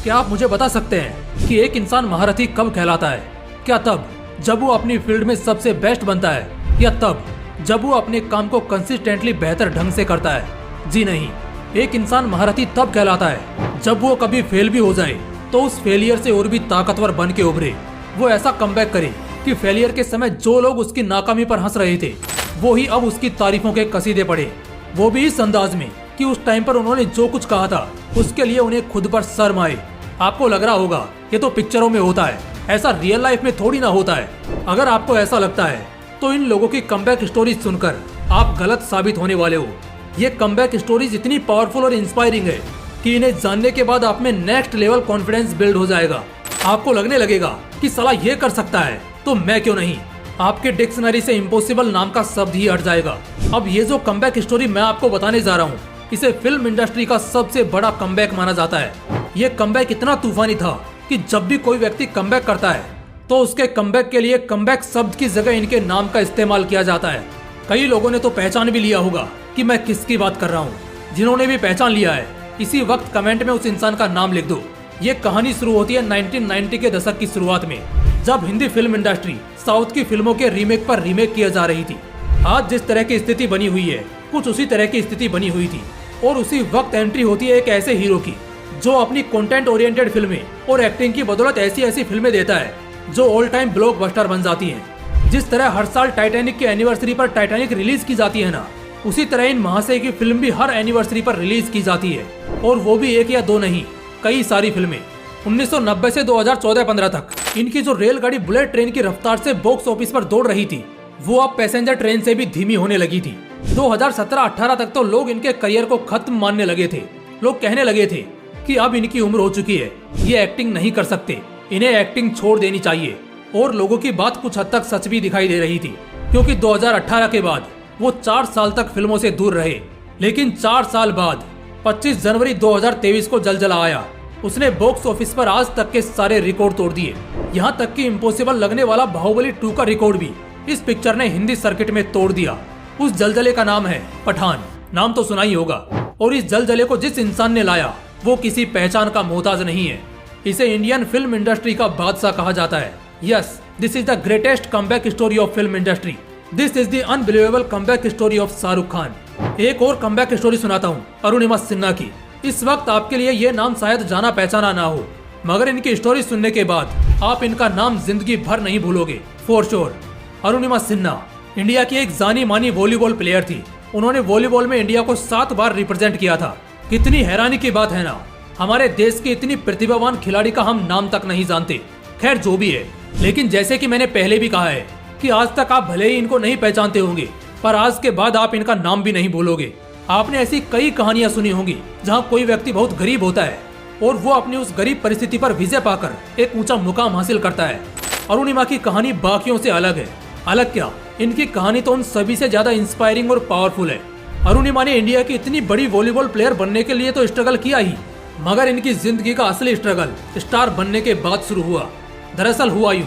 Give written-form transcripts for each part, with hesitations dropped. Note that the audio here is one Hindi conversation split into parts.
क्या आप मुझे बता सकते हैं कि एक इंसान महारथी कब कहलाता है? क्या तब जब वो अपनी फील्ड में सबसे बेस्ट बनता है, या तब जब वो अपने काम को कंसिस्टेंटली बेहतर ढंग से करता है? जी नहीं, एक इंसान महारथी तब कहलाता है जब वो कभी फेल भी हो जाए तो उस फेलियर से और भी ताकतवर बन के उभरे। वो ऐसा कमबैक करे कि फेलियर के समय जो लोग उसकी नाकामी पर हंस रहे थे वो ही अब उसकी तारीफों के कसीदे पड़े, वो भी इस अंदाज में कि उस टाइम पर उन्होंने जो कुछ कहा था उसके लिए उन्हें खुद पर शर्म आए। आपको लग रहा होगा ये तो पिक्चरों में होता है, ऐसा रियल लाइफ में थोड़ी ना होता है। अगर आपको ऐसा लगता है तो इन लोगों की कमबैक स्टोरीज सुनकर आप गलत साबित होने वाले हो। ये कमबैक स्टोरीज इतनी पावरफुल और इंस्पायरिंग है कि इन्हें जानने के बाद आप में नेक्स्ट लेवल कॉन्फिडेंस बिल्ड हो जाएगा। आपको लगने लगेगा कि साला ये कर सकता है तो मैं क्यों नहीं। आपके डिक्शनरी से इम्पॉसिबल नाम का शब्द ही हट जाएगा। अब ये जो कमबैक स्टोरी मैं आपको बताने जा रहा हूँ, इसे फिल्म इंडस्ट्री का सबसे बड़ा कमबैक माना जाता है। ये कमबैक इतना तूफानी था कि जब भी कोई व्यक्ति कमबैक करता है तो उसके कमबैक के लिए कमबैक शब्द की जगह इनके नाम का इस्तेमाल किया जाता है। कई लोगों ने तो पहचान भी लिया होगा कि मैं किसकी बात कर रहा हूँ। जिन्होंने भी पहचान लिया है इसी वक्त कमेंट में उस इंसान का नाम लिख दो। ये कहानी शुरू होती है 1990 के दशक की शुरुआत में, जब हिंदी फिल्म इंडस्ट्री साउथ की फिल्मों के रीमेक पर रीमेक किया जा रही थी। आज जिस तरह की स्थिति बनी हुई है कुछ उसी तरह की स्थिति बनी हुई थी, और उसी वक्त एंट्री होती है एक ऐसे हीरो की जो अपनी कंटेंट ओरिएंटेड फिल्में और एक्टिंग की बदौलत ऐसी ऐसी फिल्में देता है जो ऑल टाइम ब्लॉकबस्टर बन जाती हैं। जिस तरह हर साल टाइटैनिक की एनिवर्सरी पर टाइटैनिक रिलीज की जाती है ना, उसी तरह इन महाशय की फिल्म भी हर एनिवर्सरी पर रिलीज की जाती है, और वो भी एक या दो नहीं, कई सारी फिल्में। 1990 से 2014-15 तक इनकी जो रेलगाड़ी बुलेट ट्रेन की रफ्तार से बॉक्स ऑफिस पर दौड़ रही थी वो अब पैसेंजर ट्रेन से भी धीमी होने लगी थी। 2017-18 तक तो लोग इनके करियर को खत्म मानने लगे थे। लोग कहने लगे थे कि अब इनकी उम्र हो चुकी है, ये एक्टिंग नहीं कर सकते, इन्हें एक्टिंग छोड़ देनी चाहिए। और लोगों की बात कुछ हद तक सच भी दिखाई दे रही थी, क्योंकि 2018 के बाद वो 4 साल तक फिल्मों से दूर रहे। लेकिन 4 साल बाद 25 जनवरी 2023 को जलजला आया। उसने बॉक्स ऑफिस पर आज तक के सारे रिकॉर्ड तोड़ दिए। यहाँ तक कि इम्पॉसिबल लगने वाला बाहुबली 2 का रिकॉर्ड भी इस पिक्चर ने हिंदी सर्किट में तोड़ दिया। उस जलजले का नाम है पठान। नाम तो सुना ही होगा। और इस जलजले को जिस इंसान ने लाया वो किसी पहचान का मोहताज नहीं है। इसे इंडियन फिल्म इंडस्ट्री का बादशाह कहा जाता है। Yes, this is the greatest comeback story of film industry. This is the unbelievable comeback story of Shahrukh Khan. एक और कमबैक स्टोरी सुनाता हूँ अरुणिमा सिन्हा की। इस वक्त आपके लिए ये नाम शायद जाना पहचाना ना हो, मगर इनकी स्टोरी सुनने के बाद आप इनका नाम जिंदगी भर नहीं भूलोगे, for sure. Arunima Sinha India की एक जानी मानी वॉलीबॉल प्लेयर थी। उन्होंने वॉलीबॉल में इंडिया को 7 बार रिप्रेजेंट किया था। कितनी हैरानी की बात है ना, हमारे देश की इतनी प्रतिभावान खिलाड़ी का हम नाम तक नहीं जानते। खैर जो भी है, लेकिन जैसे कि मैंने पहले भी कहा है कि आज तक आप भले ही इनको नहीं पहचानते होंगे, पर आज के बाद आप इनका नाम भी नहीं भूलोगे। आपने ऐसी कई कहानियां सुनी होंगी जहां कोई व्यक्ति बहुत गरीब होता है और वो अपनी उस गरीब परिस्थिति पर विजय पाकर एक ऊंचा मुकाम हासिल करता है। अरुणिमा की कहानी बाकियों से अलग है। अलग क्या, इनकी कहानी तो उन सभी से ज्यादा इंस्पायरिंग और पावरफुल है। अरुणिमा ने इंडिया की इतनी बड़ी वॉलीबॉल प्लेयर बनने के लिए तो स्ट्रगल किया ही, मगर इनकी जिंदगी का असली स्ट्रगल स्टार बनने के बाद शुरू हुआ। दरअसल हुआ यूं,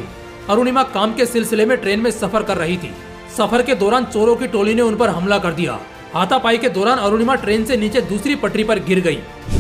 अरुणिमा काम के सिलसिले में ट्रेन में सफर कर रही थी। सफर के दौरान चोरों की टोली ने उन पर हमला कर दिया। हाथापाई के दौरान अरुणिमा ट्रेन से नीचे दूसरी पटरी पर गिर गई।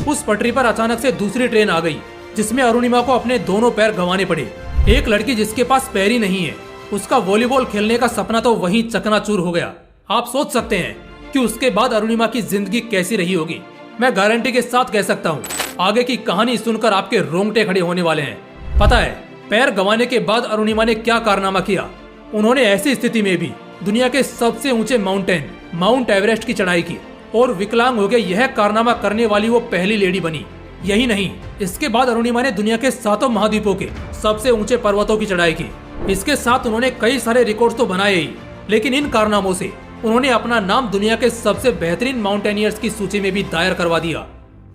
उस पटरी पर अचानक से दूसरी ट्रेन आ गई, जिसमें अरुणिमा को अपने दोनों पैर गंवाने पड़े। एक लड़की जिसके पास पैर ही नहीं है, उसका वॉलीबॉल खेलने का सपना तो वहीं चकनाचूर हो गया। आप सोच सकते हैं कि उसके बाद अरुणिमा की जिंदगी कैसी रही होगी। मैं गारंटी के साथ कह सकता हूँ, आगे की कहानी सुनकर आपके रोंगटे खड़े होने वाले हैं। पता है पैर गंवाने के बाद अरुणिमा ने क्या कारनामा किया? उन्होंने ऐसी स्थिति में भी दुनिया के सबसे ऊंचे माउंटेन माउंट एवरेस्ट की चढ़ाई की, और विकलांग हो गए यह कारनामा करने वाली वो पहली लेडी बनी। यही नहीं, इसके बाद अरुणिमा ने दुनिया के 7 महाद्वीपों के सबसे ऊंचे पर्वतों की चढ़ाई की। इसके साथ उन्होंने कई सारे रिकॉर्ड तो बनाए ही, लेकिन इन कारनामों से उन्होंने अपना नाम दुनिया के सबसे बेहतरीन माउंटेनियर्स की सूची में भी दायर करवा दिया।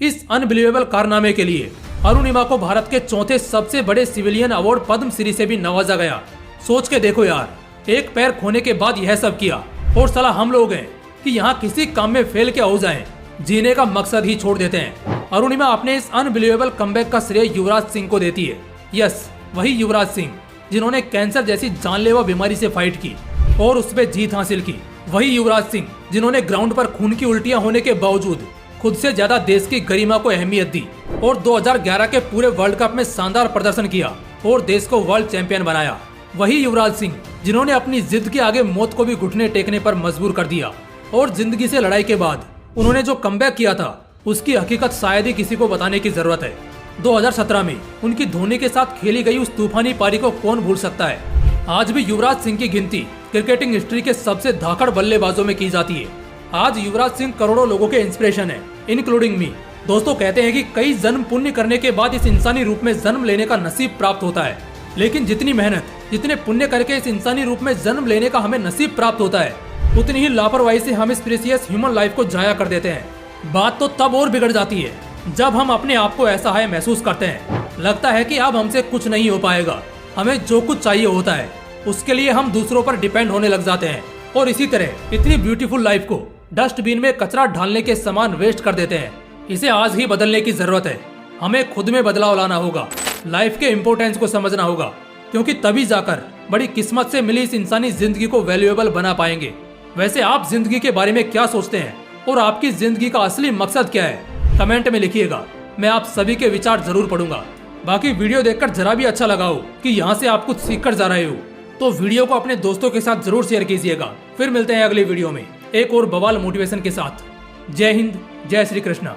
इस अनबिलीवेबल कारनामे के लिए अरुणिमा को भारत के 4थे सबसे बड़े सिविलियन अवार्ड पद्म श्री से भी नवाजा गया। सोच के देखो यार, एक पैर खोने के बाद यह सब किया, और साला हम लोग हैं कि यहाँ किसी काम में फेल क्या हो जाएं, जीने का मकसद ही छोड़ देते हैं। अरुणिमा अपने इस अनबिलीवेबल कमबैक का श्रेय युवराज सिंह को देती है। यस, वही युवराज सिंह जिन्होंने कैंसर जैसी जानलेवा बीमारी से फाइट की और उस पर जीत हासिल की। वही युवराज सिंह जिन्होंने ग्राउंड पर खून की उल्टियां होने के बावजूद खुद से ज्यादा देश की गरिमा को अहमियत दी और 2011 के पूरे वर्ल्ड कप में शानदार प्रदर्शन किया और देश को वर्ल्ड चैंपियन बनाया। वही युवराज सिंह जिन्होंने अपनी जिद के आगे मौत को भी घुटने टेकने पर मजबूर कर दिया और जिंदगी से लड़ाई के बाद उन्होंने जो कमबैक किया था उसकी हकीकत शायद ही किसी को बताने की जरूरत है। 2017 में उनकी धोनी के साथ खेली गई उस तूफानी पारी को कौन भूल सकता है। आज भी युवराज सिंह की गिनती क्रिकेटिंग हिस्ट्री के सबसे धाकड़ बल्लेबाजों में की जाती है। आज युवराज सिंह करोड़ों लोगों के इंस्पिरेशन है, इंक्लूडिंग मी। दोस्तों, कहते हैं कि कई जन्म पुण्य करने के बाद इस इंसानी रूप में जन्म लेने का नसीब प्राप्त होता है, लेकिन जितनी मेहनत, जितने पुण्य करके इस इंसानी रूप में जन्म लेने का हमें नसीब प्राप्त होता है, उतनी ही लापरवाही से हम इस प्रीसियस ह्यूमन लाइफ को जाया कर देते हैं। बात तो तब और बिगड़ जाती है जब हम अपने आप को असहाय महसूस करते हैं। लगता है कि अब हमसे कुछ नहीं हो पाएगा। हमें जो कुछ चाहिए होता है उसके लिए हम दूसरों पर डिपेंड होने लग जाते हैं और इसी तरह इतनी ब्यूटीफुल लाइफ को डस्टबिन में कचरा डालने के समान वेस्ट कर देते हैं। इसे आज ही बदलने की जरूरत है। हमें खुद में बदलाव लाना होगा, लाइफ के इम्पोर्टेंस को समझना होगा, क्योंकि तभी जाकर बड़ी किस्मत से मिली इस इंसानी जिंदगी को वैल्यूएबल बना पाएंगे। वैसे आप जिंदगी के बारे में क्या सोचते हैं और आपकी जिंदगी का असली मकसद क्या है? कमेंट में लिखिएगा, मैं आप सभी के विचार जरूर पढ़ूंगा। बाकी वीडियो देखकर जरा भी अच्छा लगा हो कि यहाँ से आप कुछ सीख कर जा रहे हो तो वीडियो को अपने दोस्तों के साथ जरूर शेयर कीजिएगा। फिर मिलते हैं अगली वीडियो में एक और बवाल मोटिवेशन के साथ। जय हिंद, जय श्री कृष्णा।